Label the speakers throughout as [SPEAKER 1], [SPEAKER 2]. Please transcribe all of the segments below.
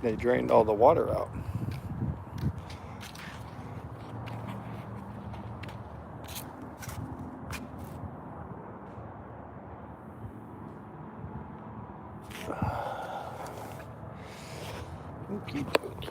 [SPEAKER 1] They drained all the water out. Okie dokie.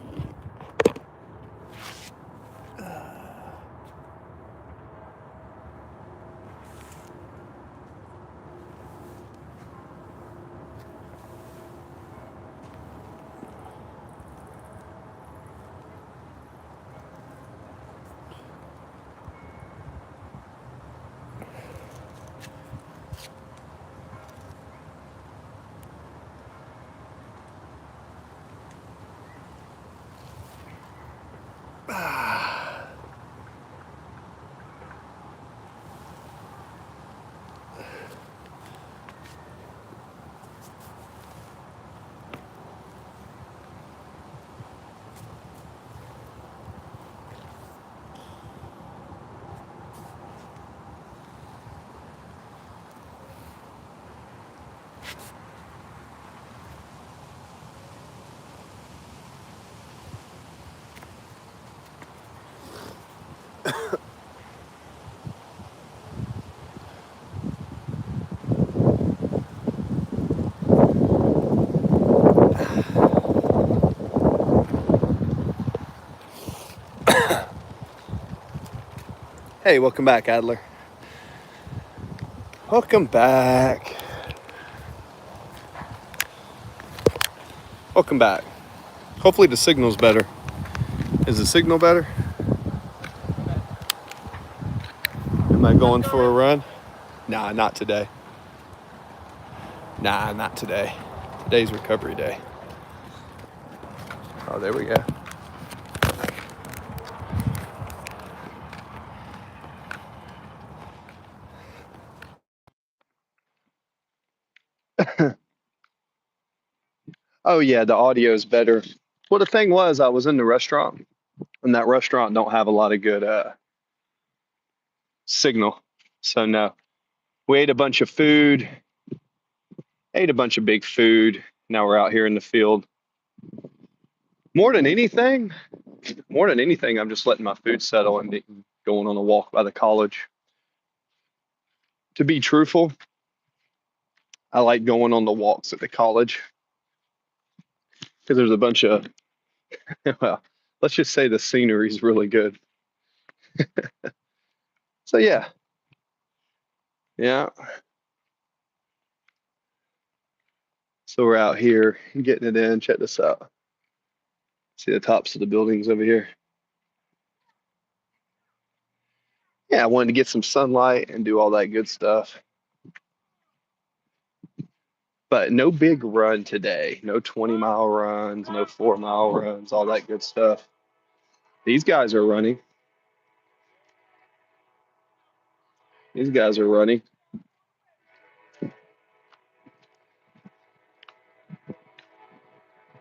[SPEAKER 1] Hey, welcome back, Adler. Welcome back. Welcome back. Hopefully the signal's better. Is the signal better? Am I going for a run? Nah, not today. Nah, not today. Today's recovery day. Oh, there we go. Oh yeah, the audio's better. Well, the thing was, I was in the restaurant, and that restaurant don't have a lot of good signal. So no, we ate a bunch of food, ate a bunch of big food. Now we're out here in the field. More than anything, I'm just letting my food settle and going on a walk by the college. To be truthful, I like going on the walks at the college because there's a bunch of, well, let's just say the scenery is really good. So yeah, yeah. So we're out here getting it in. Check this out. See the tops of the buildings over here. Yeah, I wanted to get some sunlight and do all that good stuff. But no big run today. No 20-mile runs, no 4-mile runs, all that good stuff. These guys are running. These guys are running.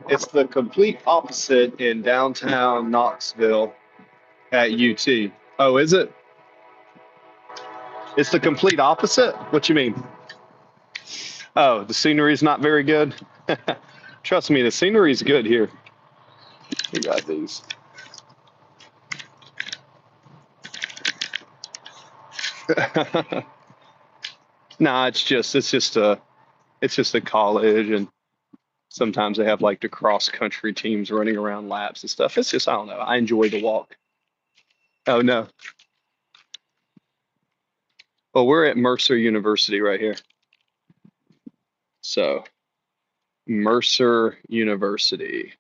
[SPEAKER 1] It's the complete opposite in downtown Knoxville at UT. Oh, is it? It's the complete opposite? What you mean? Oh, the scenery's not very good? Trust me, the scenery's good here. We got these. Nah, it's just a college, and sometimes they have like the cross country teams running around laps and stuff. It's just, I don't know. I enjoy the walk. Oh no. Well, we're at Mercer University right here. So Mercer University.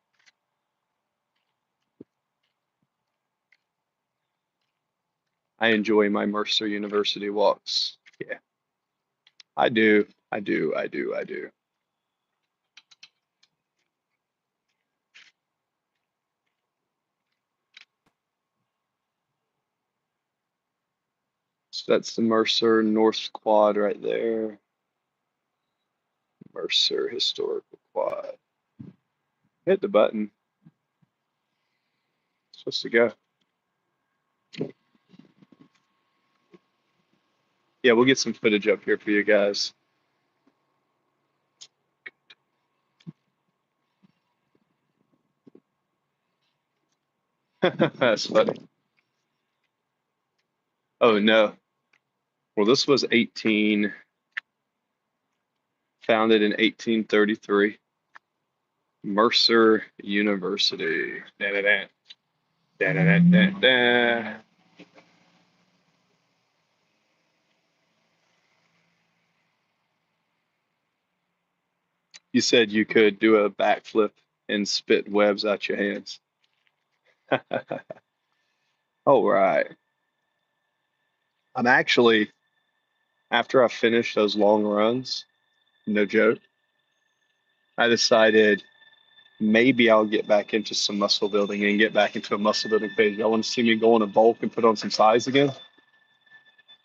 [SPEAKER 1] I enjoy my Mercer University walks. Yeah, I do. I do. I do. I do. So that's the Mercer North Quad right there. Mercer Historical Quad. Hit the button. It's supposed to go. Yeah, we'll get some footage up here for you guys. That's funny. Oh no. Well, this was founded in 1833. Mercer University. Da-da-da, da-da-da-da-da. You said you could do a backflip and spit webs out your hands. All right. I'm actually, after I finished those long runs, no joke, I decided maybe I'll get back into some muscle building and get back into a muscle building phase. Y'all want to see me go on a bulk and put on some size again?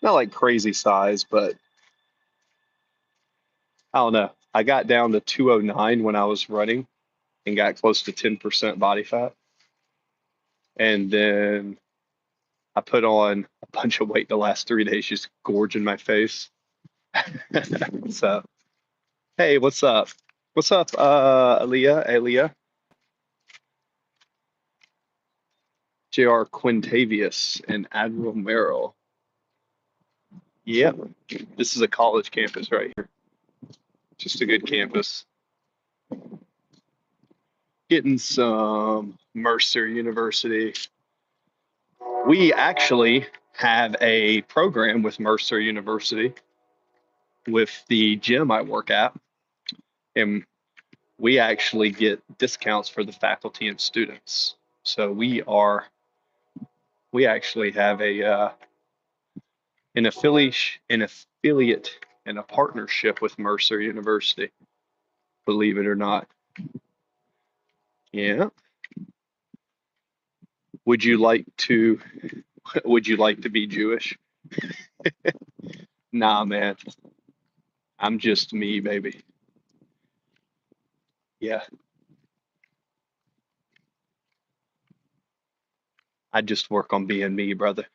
[SPEAKER 1] Not like crazy size, but I don't know. I got down to 209 when I was running and got close to 10% body fat. And then I put on a bunch of weight the last 3 days, just gorging my face. So, hey, what's up? What's up, Aaliyah, JR Quintavious, and Admiral Merrill. Yep, this is a college campus right here. Just a good campus. Getting some Mercer University. We actually have a program with Mercer University with the gym I work at, and we actually get discounts for the faculty and students. So we actually have an affiliate and a partnership with Mercer University, believe it or not. Yeah. Would you like to would you like to be Jewish? Nah, man. I'm just me, baby. Yeah. I just work on being me, brother.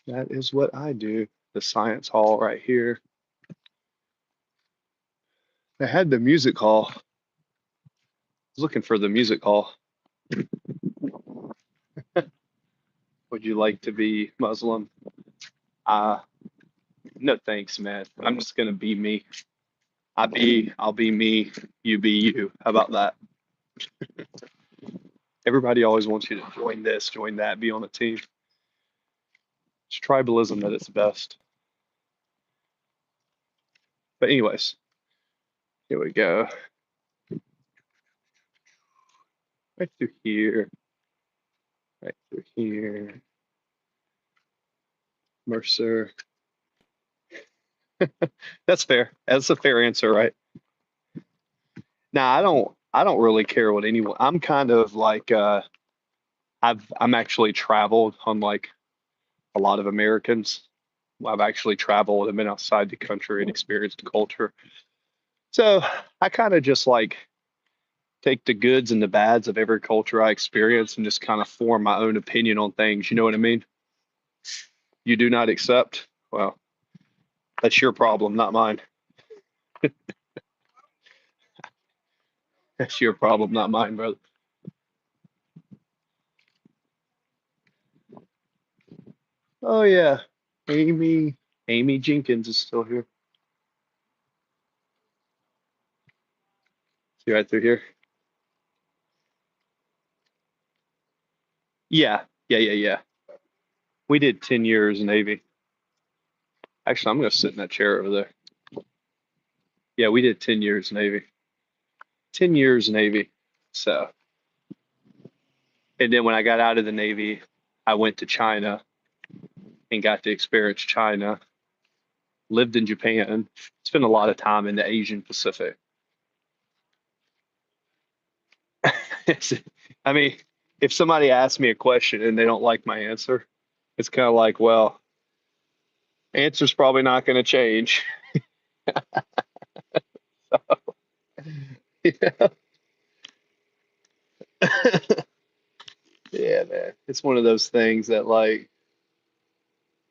[SPEAKER 1] That is what I do. The science hall right here. They had the music hall. I was looking for the music hall. Would you like to be Muslim? Uh, no thanks, man. I'm just gonna be me. I'll be me, you be you. How about that? Everybody always wants you to join this, join that, be on a team. It's tribalism at its best. But anyways, here we go. Right through here, right through here. Mercer. That's fair. That's a fair answer, right? Now, I don't really care what anyone. I'm kind of like I'm actually traveled unlike a lot of Americans. I've actually traveled and been outside the country and experienced culture. So I kind of just like take the goods and the bads of every culture I experience and just kind of form my own opinion on things. You know what I mean? You do not accept? Well, that's your problem, not mine. That's your problem, not mine, brother. Oh yeah, Amy. Amy Jenkins is still here. See right through here. Yeah, yeah. We did 10 years Navy. Actually, I'm gonna sit in that chair over there. Yeah, we did 10 years Navy. 10 years Navy. So, and then when I got out of the Navy, I went to China and got to experience China. Lived in Japan. Spent a lot of time in the Asian Pacific. I mean, if somebody asks me a question and they don't like my answer, it's kind of like, well, answer's probably not going to change. Yeah. Yeah, man. It's one of those things that like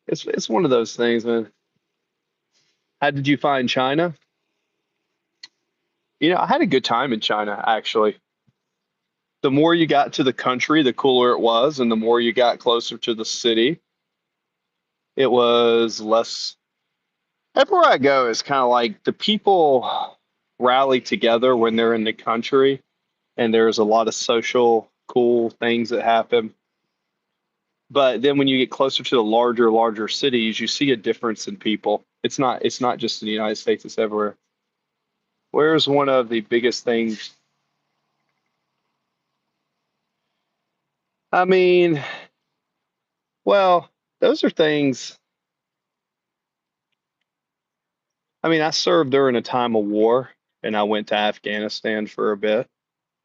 [SPEAKER 1] it's one of those things, man. How did you find China? I had a good time in China, actually. The more you got to the country, the cooler it was, and the more you got closer to the city, it was less. Everywhere I go is kind of like the people rally together when they're in the country, and there's a lot of social cool things that happen. But then when you get closer to the larger cities, you see a difference in people. It's not just in the United States, it's everywhere. Where's one of the biggest things? I mean, well, those are things. I mean, I served during a time of war and I went to Afghanistan for a bit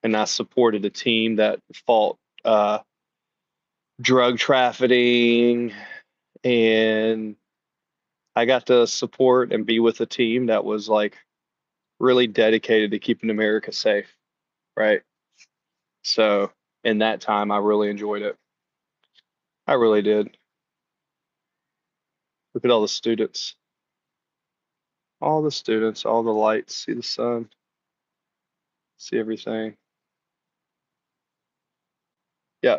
[SPEAKER 1] and I supported a team that fought drug trafficking, and I got to support and be with a team that was like really dedicated to keeping America safe, right? So in that time, I really enjoyed it. I really did. Look at all the students, all the lights, see the sun, see everything. Yeah.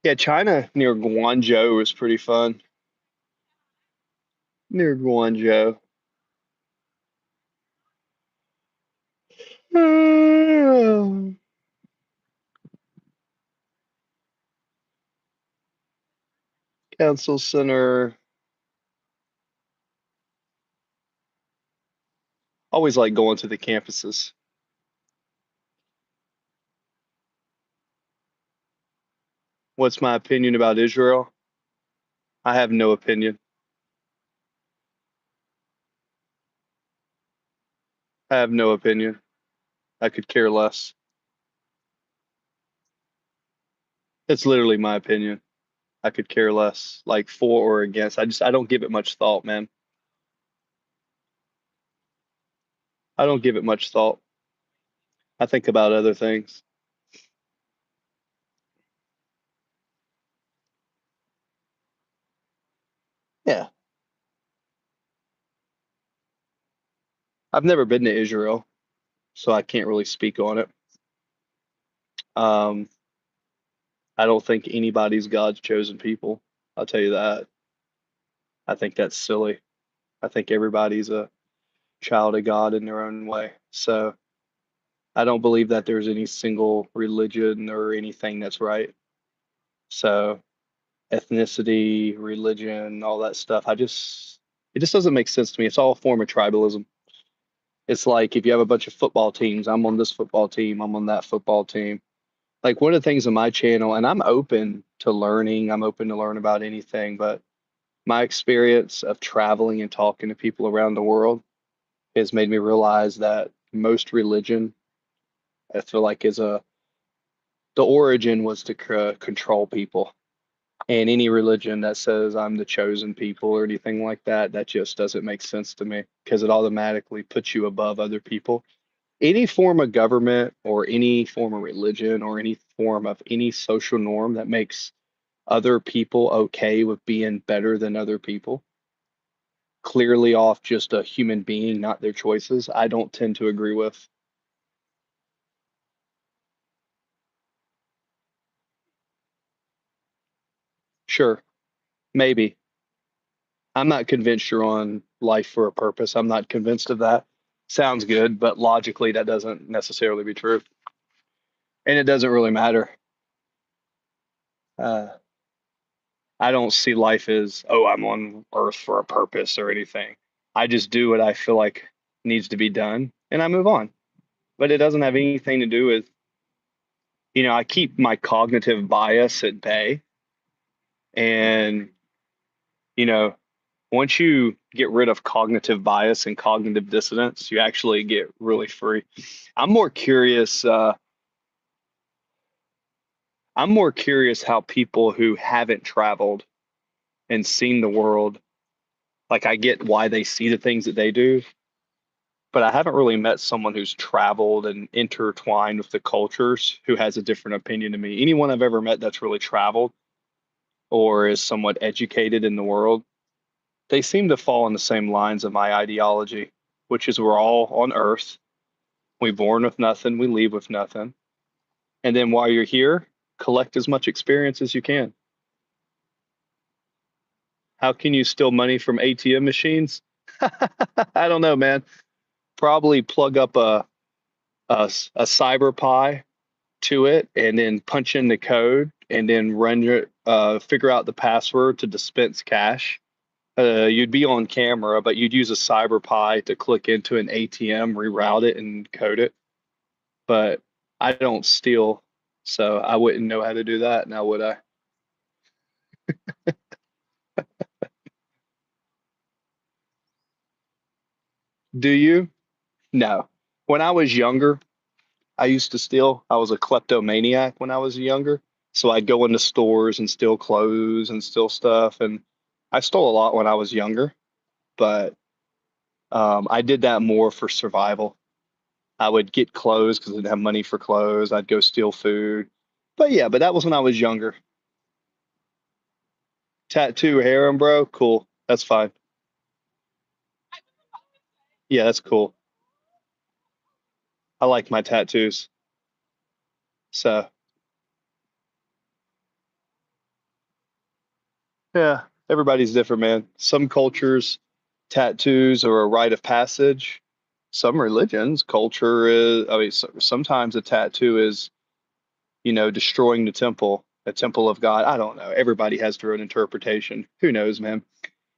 [SPEAKER 1] Yeah, China near Guangzhou was pretty fun. Near Guangzhou. Council Center. Always like going to the campuses. What's my opinion about Israel? I have no opinion. I have no opinion. I could care less. It's literally my opinion. I could care less, like for or against. I don't give it much thought, man. I don't give it much thought. I think about other things. Yeah. I've never been to Israel, so I can't really speak on it. Um, I don't think anybody's God's chosen people. I'll tell you that. I think that's silly. I think everybody's a child of God in their own way. So I don't believe that there's any single religion or anything that's right. So ethnicity, religion, all that stuff, it just doesn't make sense to me. It's all a form of tribalism. It's like if you have a bunch of football teams, I'm on this football team, I'm on that football team. Like one of the things on my channel, and I'm open to learning, I'm open to learn about anything, but my experience of traveling and talking to people around the world has made me realize that most religion, I feel like, the origin was to control people. And any religion that says I'm the chosen people or anything like that, that just doesn't make sense to me because it automatically puts you above other people. Any form of government or any form of religion or any form of any social norm that makes other people okay with being better than other people, clearly off just a human being, not their choices, I don't tend to agree with. Sure, maybe. I'm not convinced you're on life for a purpose. I'm not convinced of that. Sounds good, but logically, that doesn't necessarily be true. And it doesn't really matter. Uh, I don't see life as, oh, I'm on earth for a purpose or anything. I just do what I feel like needs to be done and I move on. But it doesn't have anything to do with, I keep my cognitive bias at bay. And, you know, once you get rid of cognitive bias and cognitive dissonance, you actually get really free. I'm more curious. I'm more curious how people who haven't traveled and seen the world, like I get why they see the things that they do, but I haven't really met someone who's traveled and intertwined with the cultures who has a different opinion to me. Anyone I've ever met that's really traveled or is somewhat educated in the world, they seem to fall in the same lines of my ideology. which is we're all on earth. We born with nothing, we leave with nothing. And then while you're here, collect as much experience as you can. How can you steal money from ATM machines? I don't know, man. Probably plug up a cyber pie to it and then punch in the code and then run your figure out the password to dispense cash. You'd be on camera, but you'd use a cyber pie to click into an ATM, reroute it, and code it. But I don't steal, so I wouldn't know how to do that now, would I? Do you? No. When I was younger, I used to steal. I was a kleptomaniac when I was younger. So I'd go into stores and steal clothes and steal stuff. And I stole a lot when I was younger, but I did that more for survival. I would get clothes because I didn't have money for clothes. I'd go steal food. But yeah, but that was when I was younger. Tattoo harem, bro. Cool. That's fine. Yeah, that's cool. I like my tattoos. So yeah, everybody's different, man. Some cultures, tattoos are a rite of passage. Some religions, culture is, I mean, sometimes a tattoo is, destroying the temple of God. I don't know. Everybody has their own interpretation. Who knows, man?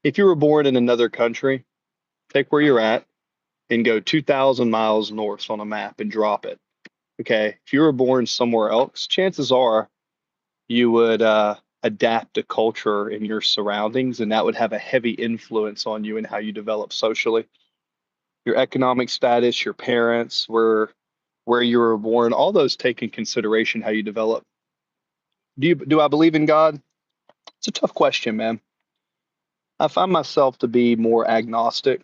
[SPEAKER 1] If you were born in another country, take where you're at and go 2,000 miles north on a map and drop it. Okay. If you were born somewhere else, chances are you would adapt to culture in your surroundings, and that would have a heavy influence on you and how you develop socially. Your economic status, your parents, where you were born, all those take in consideration how you develop. Do I believe in God? It's a tough question, man. I find myself to be more agnostic.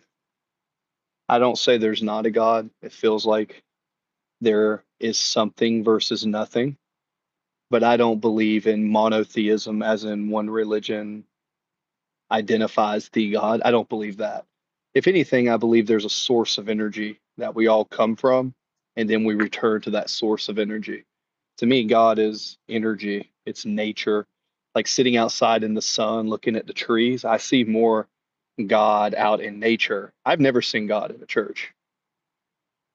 [SPEAKER 1] I don't say there's not a God. It feels like there is something versus nothing, but I don't believe in monotheism as in one religion identifies the God. I don't believe that. If anything, I believe there's a source of energy that we all come from, and then we return to that source of energy. To me, God is energy, it's nature. Like sitting outside in the sun, looking at the trees, I see more God out in nature. I've never seen God in a church,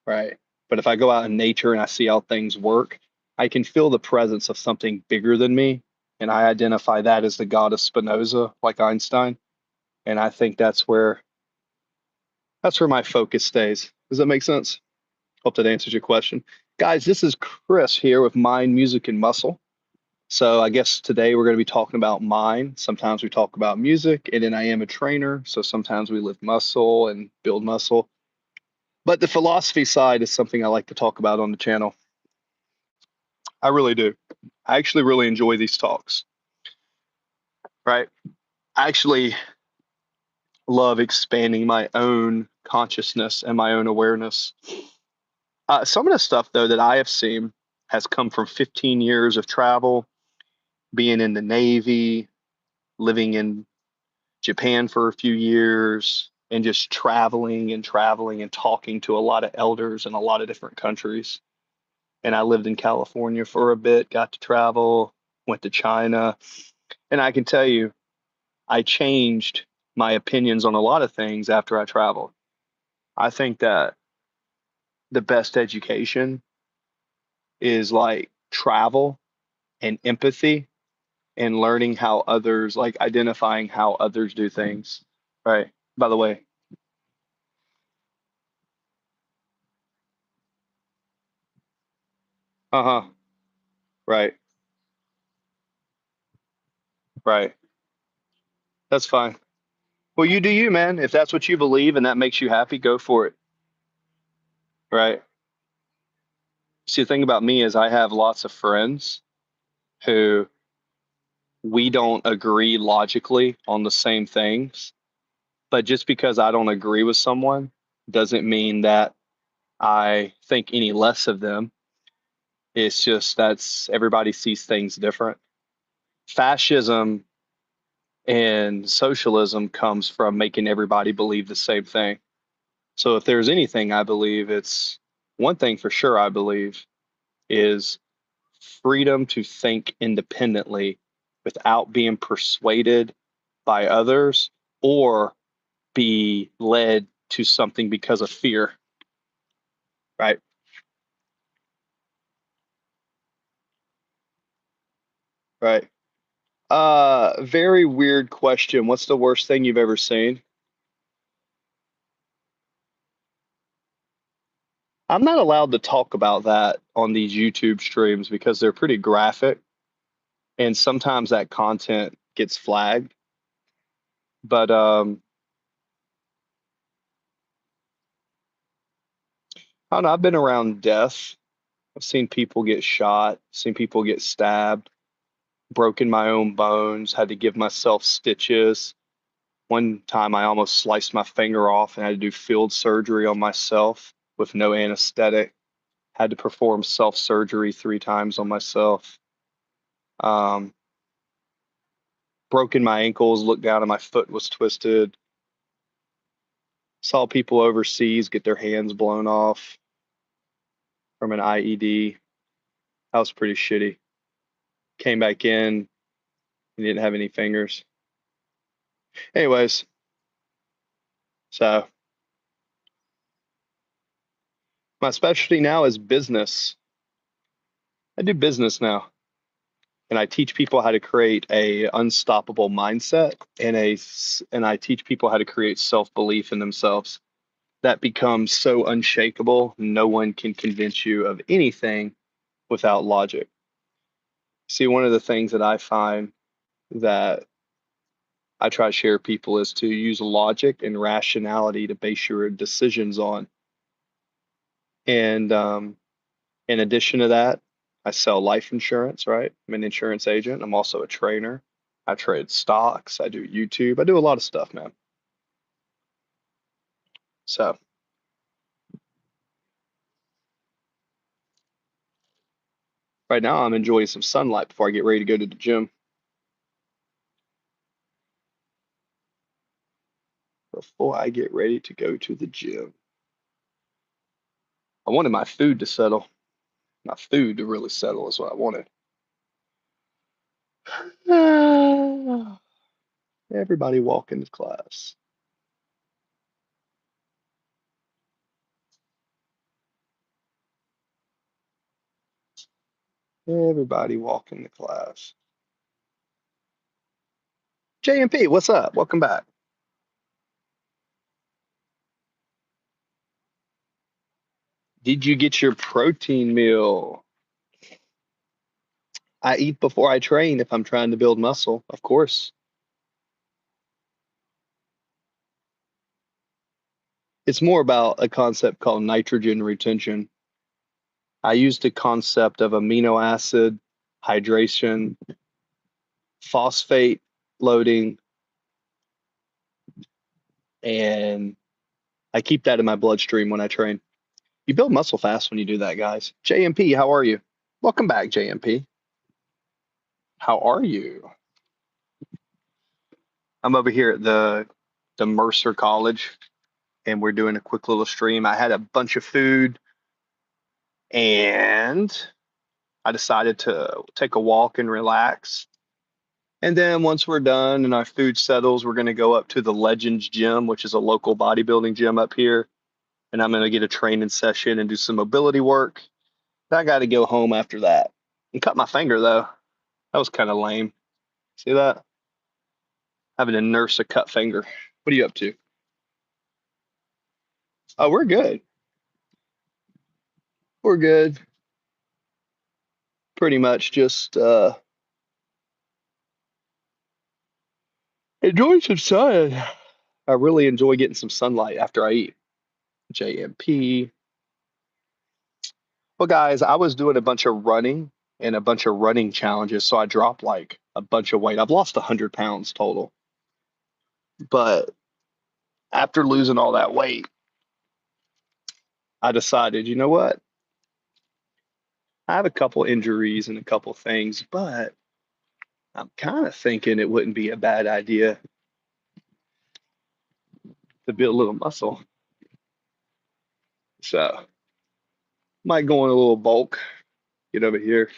[SPEAKER 1] right? But if I go out in nature and I see how things work, I can feel the presence of something bigger than me. And I identify that as the God of Spinoza, like Einstein. And I think that's where my focus stays. Does that make sense? Hope that answers your question. Guys, this is Chris here with Mind, Music, and Muscle. So I guess today we're going to be talking about mind. Sometimes we talk about music, and then I am a trainer. So sometimes we lift muscle and build muscle. But the philosophy side is something I like to talk about on the channel. I really do. I actually really enjoy these talks, right? I actually love expanding my own consciousness and my own awareness. Some of the stuff, though, that I have seen has come from 15 years of travel, being in the Navy, living in Japan for a few years, and just traveling and talking to a lot of elders in a lot of different countries. And I lived in California for a bit, got to travel, went to China. And I can tell you, I changed my opinions on a lot of things after I traveled. I think that the best education is like travel and empathy and learning how others, like identifying how others do things. Right. By the way, uh-huh. Right. Right. That's fine. Well, you do you, man. If that's what you believe and that makes you happy, go for it. Right. See, the thing about me is I have lots of friends who we don't agree logically on the same things. But just because I don't agree with someone doesn't mean that I think any less of them. It's just that's everybody sees things different. Fascism and socialism comes from making everybody believe the same thing. So if there's anything I believe, it's one thing for sure I believe is freedom to think independently without being persuaded by others or be led to something because of fear, right? Right. Very weird question. What's the worst thing you've ever seen? I'm not allowed to talk about that on these YouTube streams because they're pretty graphic and sometimes that content gets flagged. But I don't know, I've been around death. I've seen people get shot, seen people get stabbed, broken my own bones, had to give myself stitches. One time I almost sliced my finger off and had to do field surgery on myself with no anesthetic. Had to perform self-surgery 3 times on myself. Um, Broken my ankles, looked down and my foot was twisted. Saw people overseas get their hands blown off from an IED. That was pretty shitty. Came back in, he didn't have any fingers. Anyways, so my specialty now is business. I do business now, and I teach people how to create a unstoppable mindset and I teach people how to create self-belief in themselves that becomes so unshakable, no one can convince you of anything without logic. See, one of the things that I find that I try to share people is to use logic and rationality to base your decisions on. And in addition to that, I sell life insurance, right? I'm an insurance agent. I'm also a trainer. I trade stocks. I do YouTube. I do a lot of stuff, man. So right now, I'm enjoying some sunlight before I get ready to go to the gym. Before I get ready to go to the gym, I wanted my food to settle. My food to really settle is what I wanted. Everybody walk into class. Everybody walk into class. JMP, what's up? Welcome back. Did you get your protein meal? I eat before I train if I'm trying to build muscle, of course. It's more about a concept called nitrogen retention. I used the concept of amino acid, hydration, phosphate loading, and I keep that in my bloodstream when I train. You build muscle fast when you do that, guys. JMP, how are you? Welcome back, JMP. How are you? I'm over here at the Mercer College, and we're doing a quick little stream. I had a bunch of food, and I decided to take a walk and relax. And then once we're done and our food settles, we're going to go up to the Legends Gym, which is a local bodybuilding gym up here. And I'm going to get a training session and do some mobility work. I got to go home after that. And cut my finger, though. That was kind of lame. See that? Having to nurse a cut finger. What are you up to? Oh, we're good. We're good. Pretty much just enjoy some sun. I really enjoy getting some sunlight after I eat. JMP. Well, guys, I was doing a bunch of running and a bunch of running challenges, so I dropped like a bunch of weight. I've lost 100 pounds total. But after losing all that weight, I decided, you know what? I have a couple injuries and a couple things, but I'm kind of thinking it wouldn't be a bad idea to build a little muscle. So might go in a little bulk. Get over here.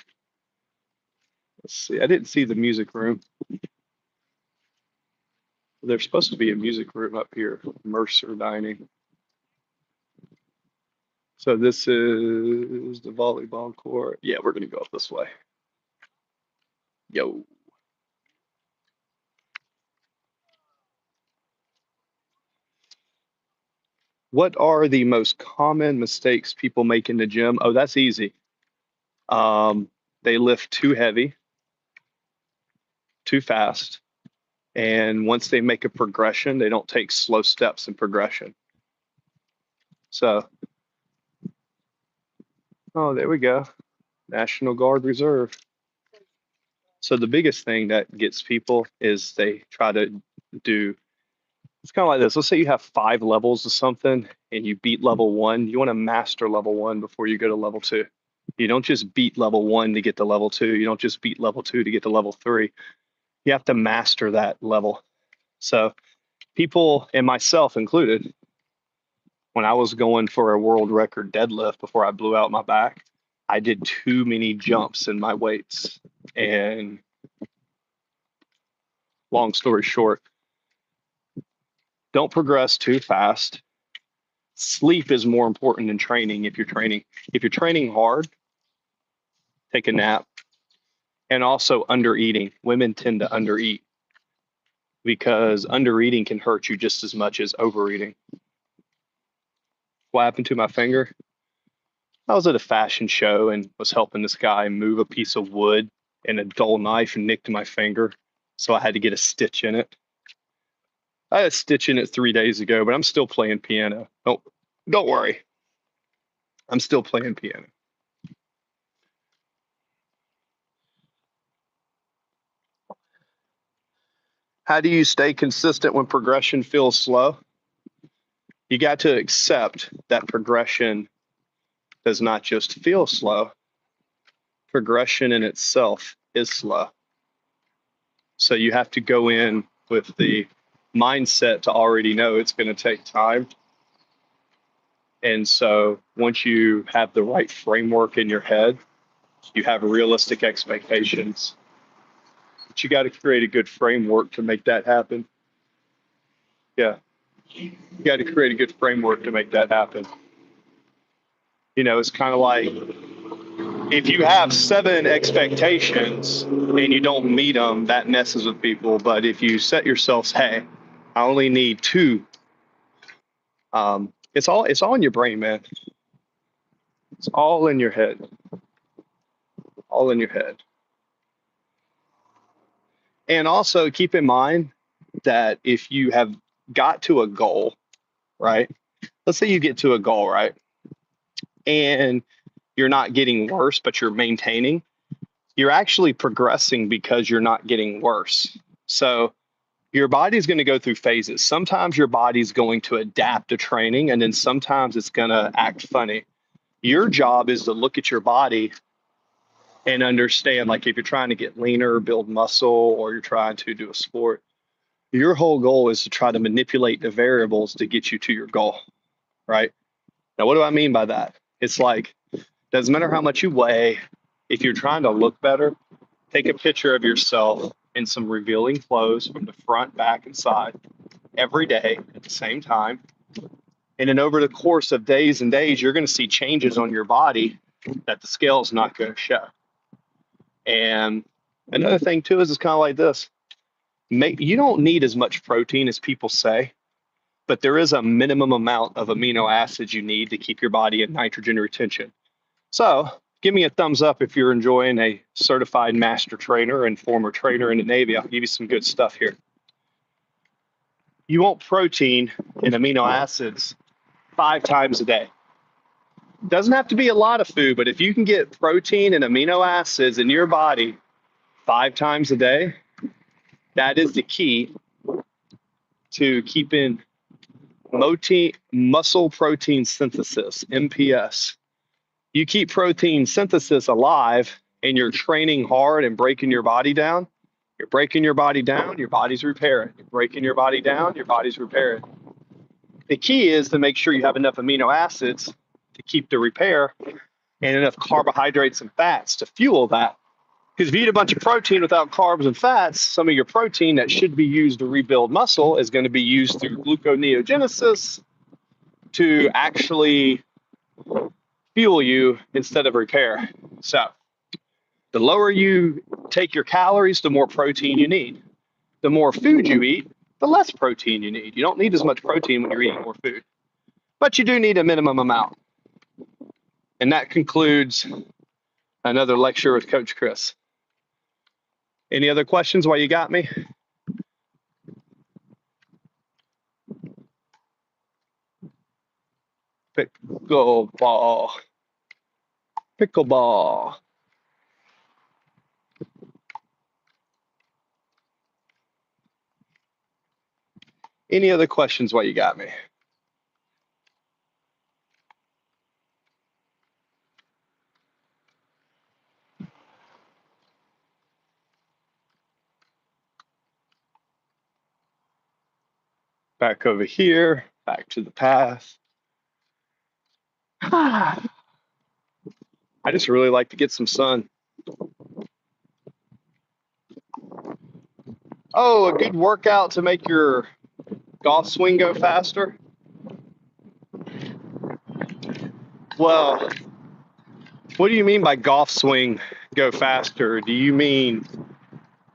[SPEAKER 1] Let's see. I didn't see the music room. There's supposed to be a music room up here, Mercer Dining. So this is the volleyball court. Yeah, we're gonna go up this way. Yo. What are the most common mistakes people make in the gym? Oh, that's easy. Um, they lift too heavy, too fast, and once they make a progression, they don't take slow steps in progression. So, oh, there we go. National Guard Reserve. So the biggest thing that gets people is they try to do, it's kind of like this. Let's say you have 5 levels of something and you beat level 1. You want to master level 1 before you go to level 2. You don't just beat level 1 to get to level 2. You don't just beat level 2 to get to level 3. You have to master that level. So people, and myself included, when I was going for a world record deadlift before I blew out my back, I did too many jumps in my weights. And long story short, don't progress too fast. Sleep is more important than training if you're training. If you're training hard, take a nap. And also under eating. Women tend to undereat because undereating can hurt you just as much as overeating. What happened to my finger? I was at a fashion show and was helping this guy move a piece of wood, and a dull knife nicked my finger. So I had to get a stitch in it. I had a stitch in it 3 days ago, but I'm still playing piano. Don't worry. I'm still playing piano. How do you stay consistent when progression feels slow? You got to accept that progression does not just feel slow. Progression in itself is slow. So you have to go in with the mindset to already know it's going to take time. And so once you have the right framework in your head, you have realistic expectations. But you got to create a good framework to make that happen. Yeah. You got to create a good framework to make that happen. You know, it's kind of like if you have 7 expectations and you don't meet them, that messes with people. But if you set yourselves, hey, I only need 2, it's all in your brain, man. It's all in your head. All in your head. And also keep in mind that if you have got to a goal, right? Let's say you get to a goal, right? And you're not getting worse, but you're maintaining, you're actually progressing because you're not getting worse. So your body's going to go through phases. Sometimes your body's going to adapt to training, and then sometimes it's going to act funny. Your job is to look at your body and understand, like if you're trying to get leaner, build muscle, or you're trying to do a sport, your whole goal is to try to manipulate the variables to get you to your goal, right? Now, what do I mean by that? It's like, doesn't matter how much you weigh, if you're trying to look better, take a picture of yourself in some revealing clothes from the front, back, and side every day at the same time. And then over the course of days and days, you're going to see changes on your body that the scale is not going to show. And another thing too is it's kind of like this. You don't need as much protein as people say, but there is a minimum amount of amino acids you need to keep your body in nitrogen retention. So give me a thumbs up if you're enjoying a certified master trainer and former trainer in the Navy. I'll give you some good stuff here. You want protein and amino acids 5 times a day. Doesn't have to be a lot of food, but if you can get protein and amino acids in your body 5 times a day, that is the key to keeping muscle protein synthesis, MPS. You keep protein synthesis alive and you're training hard and breaking your body down. You're breaking your body down, your body's repairing. You're breaking your body down, your body's repairing. The key is to make sure you have enough amino acids to keep the repair and enough carbohydrates and fats to fuel that. Because if you eat a bunch of protein without carbs and fats, some of your protein that should be used to rebuild muscle is going to be used through gluconeogenesis to actually fuel you instead of repair. So the lower you take your calories, the more protein you need. The more food you eat, the less protein you need. You don't need as much protein when you're eating more food, but you do need a minimum amount. And that concludes another lecture with Coach Chris. Any other questions while you got me? Pickleball. Pickleball. Any other questions while you got me? Back over here, back to the path. I just really like to get some sun. Oh, a good workout to make your golf swing go faster? Well, what do you mean by golf swing go faster? Do you mean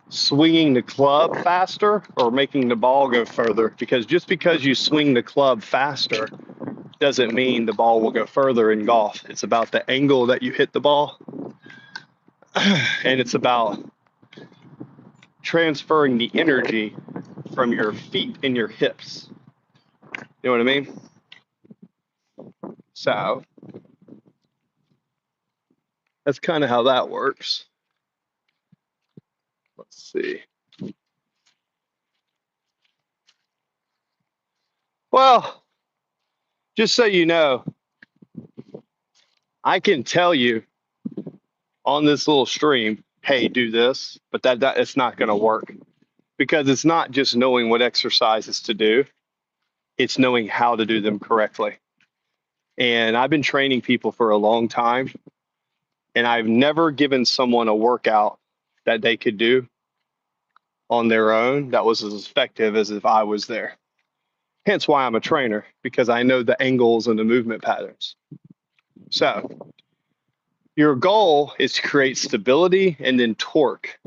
[SPEAKER 1] swinging the club faster or making the ball go further? Because just because you swing the club faster doesn't mean the ball will go further in golf. It's about the angle that you hit the ball, and it's about transferring the energy from your feet and your hips. You know what I mean? So that's kind of how that works. Let's see. Well, just so you know, I can tell you on this little stream, hey, do this, but that it's not going to work, because it's not just knowing what exercises to do, it's knowing how to do them correctly. And I've been training people for a long time, and I've never given someone a workout that they could do on their own that was as effective as if I was there. Hence why I'm a trainer, because I know the angles and the movement patterns. So your goal is to create stability and then torque.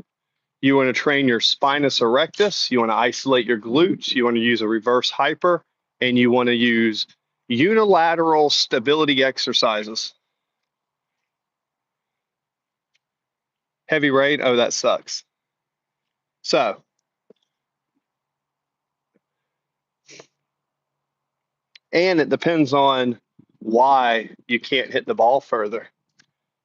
[SPEAKER 1] You want to train your spinous erectus, you want to isolate your glutes, you want to use a reverse hyper, and you want to use unilateral stability exercises. Heavy rain, oh, that sucks. So and it depends on why you can't hit the ball further.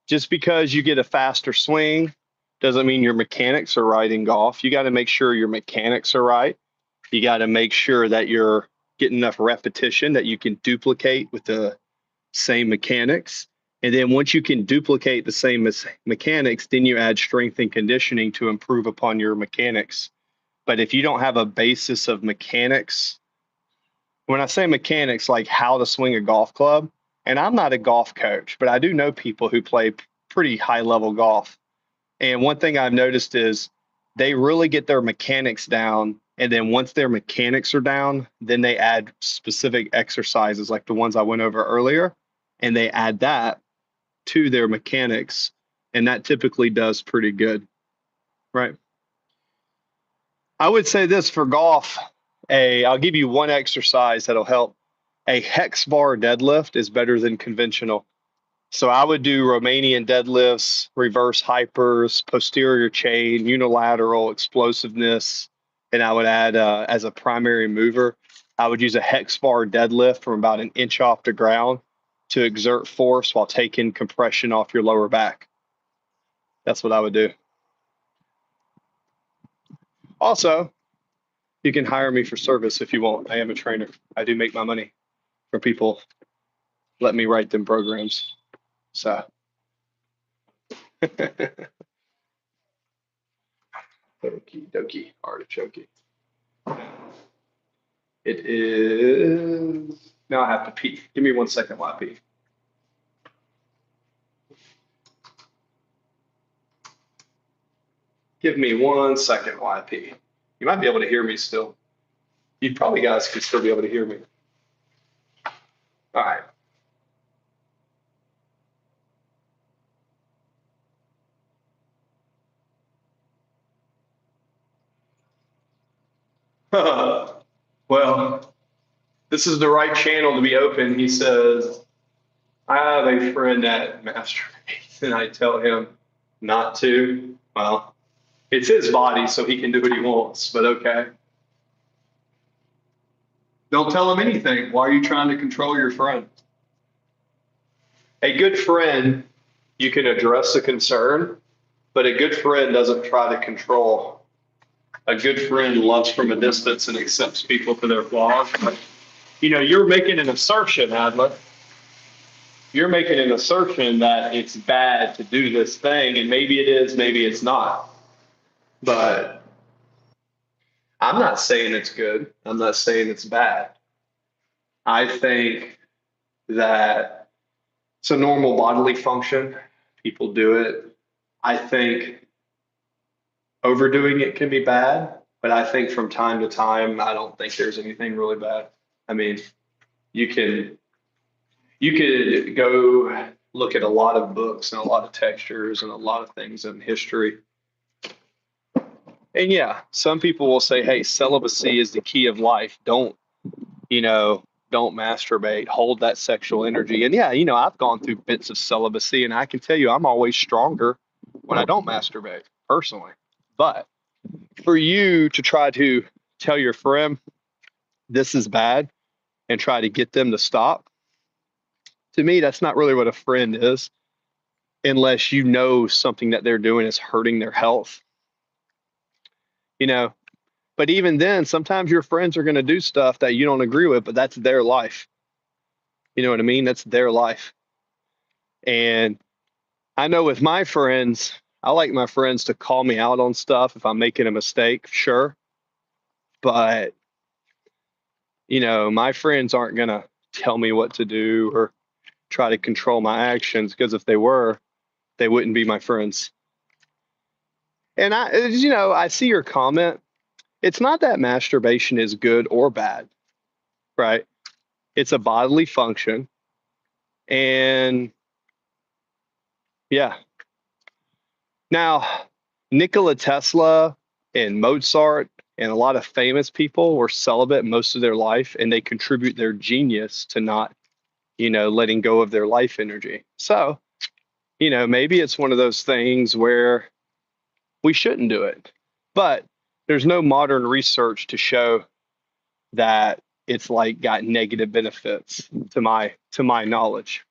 [SPEAKER 1] Just because you get a faster swing doesn't mean your mechanics are right in golf. You got to make sure your mechanics are right. You got to make sure that you're getting enough repetition that you can duplicate with the same mechanics. And then once you can duplicate the same mechanics, then you add strength and conditioning to improve upon your mechanics. But if you don't have a basis of mechanics, when I say mechanics, like how to swing a golf club, and I'm not a golf coach, but I do know people who play pretty high level golf. And one thing I've noticed is they really get their mechanics down. And then once their mechanics are down, then they add specific exercises like the ones I went over earlier, and they add that to their mechanics. And that typically does pretty good, right? I would say this for golf, I'll give you one exercise that'll help. A hex bar deadlift is better than conventional. So I would do Romanian deadlifts, reverse hypers, posterior chain, unilateral explosiveness, and I would add as a primary mover, I would use a hex bar deadlift from about an inch off the ground to exert force while taking compression off your lower back. That's what I would do. Also, you can hire me for service if you want. I am a trainer. I do make my money from people let me write them programs. So okie dokie, artichoke. It is now I have to pee. Give me 1 second while I pee. Give me 1 second, YP. You might be able to hear me still. You probably guys could still be able to hear me. All right. Well, this is the right channel to be open. He says, I have a friend that masturbates, and I tell him not to. Well, it's his body, so he can do what he wants, but okay. Don't tell him anything. Why are you trying to control your friend? A good friend, you can address a concern, but a good friend doesn't try to control. A good friend loves from a distance and accepts people for their flaws. But, you're making an assertion, Adler. You're making an assertion that it's bad to do this thing, and maybe it is, maybe it's not. But I'm not saying it's good. I'm not saying it's bad. I think that it's a normal bodily function. People do it. I think overdoing it can be bad, but I think from time to time, I don't think there's anything really bad. I mean, you can you could go look at a lot of books and a lot of textures and a lot of things in history. And yeah, some people will say, hey, celibacy is the key of life. You know, don't masturbate, hold that sexual energy. And yeah, I've gone through bits of celibacy and I can tell you I'm always stronger when I don't masturbate personally. But for you to try to tell your friend this is bad and try to get them to stop, to me, that's not really what a friend is, unless you know something that they're doing is hurting their health, you know. But even then, sometimes your friends are going to do stuff that you don't agree with, but that's their life. You know what I mean? That's their life. And I know with my friends, I like my friends to call me out on stuff if I'm making a mistake, sure. But, my friends aren't going to tell me what to do or try to control my actions, because if they were, they wouldn't be my friends. And I see your comment. It's not that masturbation is good or bad, right? It's a bodily function. And yeah. Now, Nikola Tesla and Mozart and a lot of famous people were celibate most of their life, and they contribute their genius to not, letting go of their life energy. So, maybe it's one of those things where we shouldn't do it. But there's no modern research to show that it's like got negative benefits to my knowledge.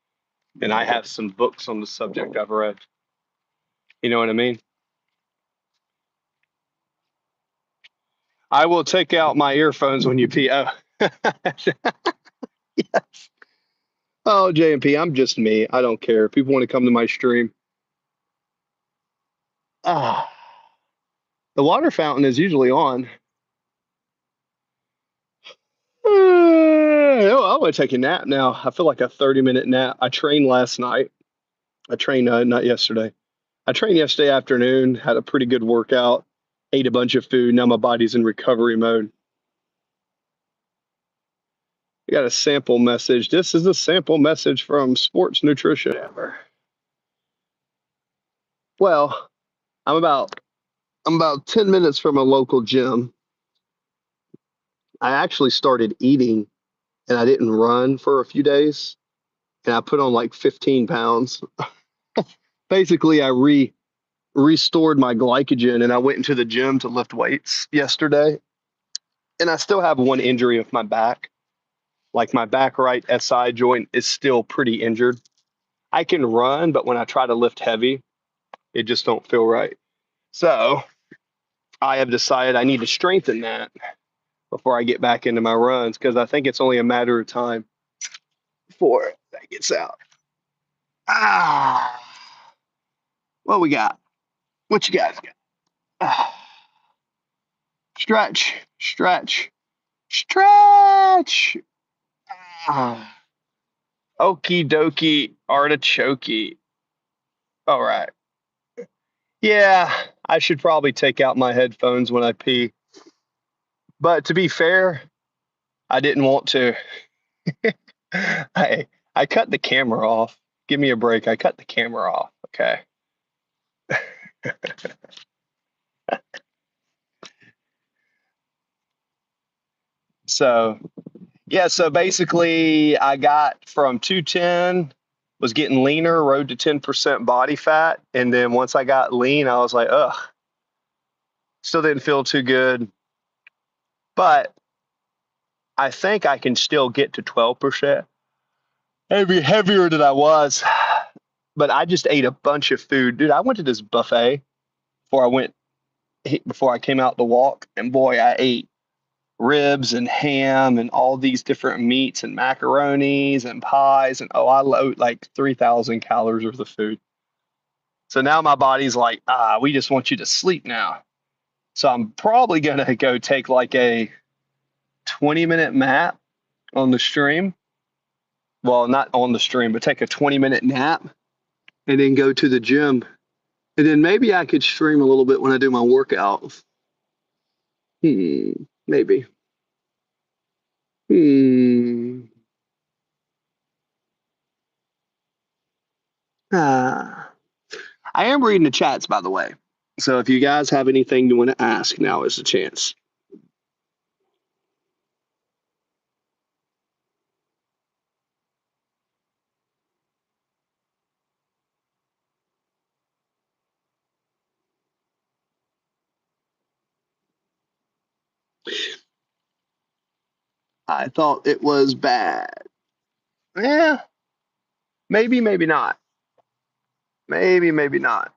[SPEAKER 1] And I have some books on the subject I've read. You know what I mean? I will take out my earphones when you pee. Oh, yes. Oh, JMP, I'm just me. I don't care. People want to come to my stream. Ah, the water fountain is usually on. Oh, I want to take a nap now. I feel like a 30-minute nap. I trained last night. I trained not yesterday. I trained yesterday afternoon, had a pretty good workout, ate a bunch of food. Now my body's in recovery mode. I got a sample message. This is a sample message from Sports Nutrition. Well, I'm about 10 minutes from a local gym. I actually started eating and I didn't run for a few days, and I put on like 15 pounds. Basically, I restored my glycogen and I went into the gym to lift weights yesterday. And I still have one injury of my back. Like my back right SI joint is still pretty injured. I can run, but when I try to lift heavy, it just don't feel right. So I have decided I need to strengthen that before I get back into my runs, because I think it's only a matter of time before that gets out. Ah, what we got? What you guys got? Ah, stretch, stretch, stretch. Ah, okie dokie, artichoke. All right. Yeah, I should probably take out my headphones when I pee. But to be fair, I didn't want to. I I cut the camera off. Give me a break. I cut the camera off. Okay. So yeah, so basically I got from 210, was getting leaner, rode to 10% body fat. And then once I got lean, I was like, ugh, still didn't feel too good. But I think I can still get to 12%. Maybe heavier than I was. But I just ate a bunch of food. Dude, I went to this buffet before I came out the walk, and boy, I ate ribs and ham and all these different meats and macaronis and pies, and I load like 3,000 calories worth of food. So now my body's like, we just want you to sleep now. So I'm probably gonna go take like a 20-minute nap on the stream. Well, not on the stream, but take a 20-minute nap and then go to the gym. And then maybe I could stream a little bit when I do my workout. Maybe. Hmm. Ah. I am reading the chats, by the way. So if you guys have anything you want to ask, now is the chance. I thought it was bad. Yeah, maybe, maybe not. Maybe, maybe not.